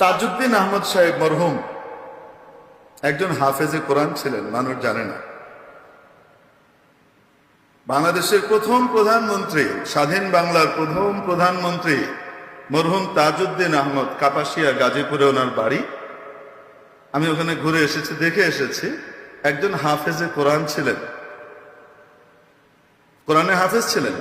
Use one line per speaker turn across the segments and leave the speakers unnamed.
তাজউদ্দিন আহমদ সাহেব মরহুম একজন হাফেজে কোরআন ছিলেন, মানুষ জানে না। বাংলাদেশের প্রথম প্রধানমন্ত্রী, স্বাধীন বাংলার প্রথম প্রধানমন্ত্রী মরহুম তাজউদ্দিন আহমদ, কাপাসিয়া গাজীপুরে ওনার বাড়ি। আমি ওখানে ঘুরে এসেছি, দেখে এসেছি। একজন হাফেজে কোরআন ছিলেন, কোরআনে হাফেজ ছিলেন।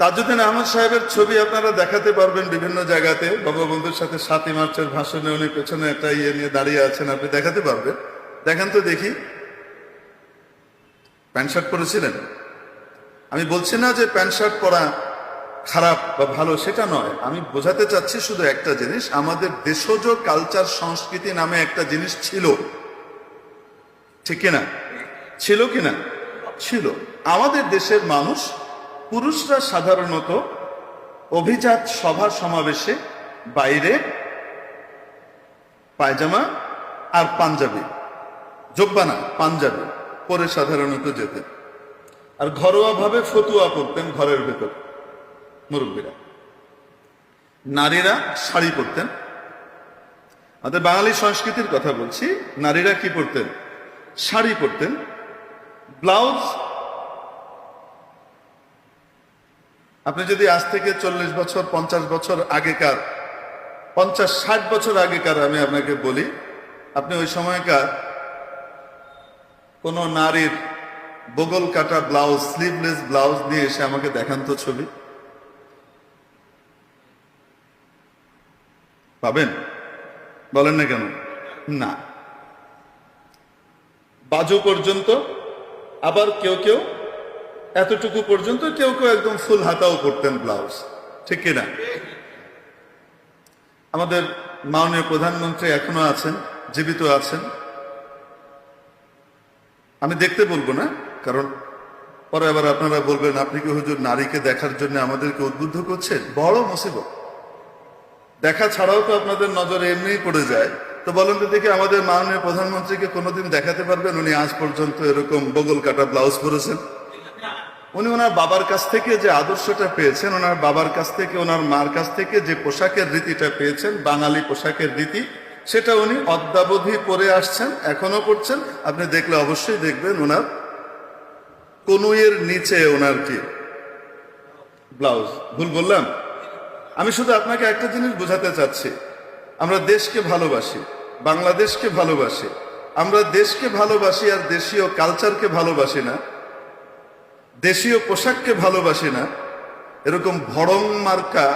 তাজউদ্দিন আহমদ সাহেবের ছবি আপনারা দেখাতে পারবেন বিভিন্ন জায়গাতে। বঙ্গবন্ধুর সাথে 7ই মার্চের ভাষণে উনি পেছনে একটা ইয়ে নিয়ে দাঁড়িয়ে আছেন, আপনি দেখাতে পারবেন। দেখেন তো দেখি। প্যান্ট শার্ট পরেছিলেন? আমি বলছি না যে প্যান্ট শার্ট পরা খারাপ বা ভালো, সেটা নয়। আমি বোঝাতে চাচ্ছি শুধু একটা জিনিস, আমাদের দেশজ কালচার সংস্কৃতি নামে একটা জিনিস ছিল, ঠিক কিনা? ছিল কিনা? ছিল। আমাদের দেশের মানুষ, পুরুষরা সাধারণত অভিজাত সভা সমাবেশে বাইরে পায়জামা আর পাঞ্জাবি, জব্বা না পাঞ্জাবি পরে সাধারণত যেতেন, আর ঘরোয়া ভাবে ফতুয়া পরতেন ঘরের ভেতর মুরব্বীরা। নারীরা শাড়ি পরতেন। আমাদের বাঙালি সংস্কৃতির কথা বলছি। নারীরা কি পরতেন? শাড়ি পরতেন, ব্লাউজ। আপনি যদি আজ থেকে 40 বছর 50 বছর আগেকার, 50-60 বছর আগেকার আমি আপনাকে বলি, আপনি ওই সময়কার কোন নারীর বগল কাটা ব্লাউজ, স্লিভলেস ব্লাউজ নিয়ে এসে আমাকে দেখান তো ছবি। পাবেন? বলেন না কেন? না। বাজু পর্যন্ত, আবার কেউ কেউ এতটুকু পর্যন্ত, কেউ কেউ একদম ফুল হাতাও পরতেন ব্লাউজ, ঠিক কিনা? আমাদের মাননীয় প্রধানমন্ত্রী এখনো আছেন, জীবিত আছেন। আমি দেখতে বলবো না, কারণ পরে আবার আপনারা বলবেন আপনি কি হুজুর নারীকে দেখার জন্য আমাদেরকে উদ্বুদ্ধ করছেন। বড় মুসিবত। দেখা ছাড়াও তো আপনাদের নজরে এমনিই পড়ে যায়। তো বলেন তো দেখি, আমাদের মাননীয় প্রধানমন্ত্রীকে কোনোদিন দেখাতে পারবেন উনি আজ পর্যন্ত এরকম বগল কাটা ব্লাউজ পরেছেন? উনি ওনার বাবার কাছ থেকে যে আদর্শটা পেয়েছেন, ওনার বাবার কাছ থেকে, ওনার মার কাছ থেকে যে পোশাকের রীতিটা পেয়েছেন, বাঙালি পোশাকের রীতি, সেটা উনি অদ্যাবধি পরে আসছেন, এখনো পড়ছেন। আপনি দেখলে অবশ্যই দেখবেন ওনার কনুইয়ের নিচে ওনার কি ব্লাউজ। ভুল বললাম? আমি শুধু আপনাকে একটা জিনিস বোঝাতে চাচ্ছি, আমরা দেশকে ভালোবাসি, বাংলাদেশকে ভালোবাসি। আমরা দেশকে ভালোবাসি আর দেশীয় কালচারকে ভালোবাসি না, দেশীয় পোশাককে ভালোবাসি না। এরকম ভড়ং মার্কা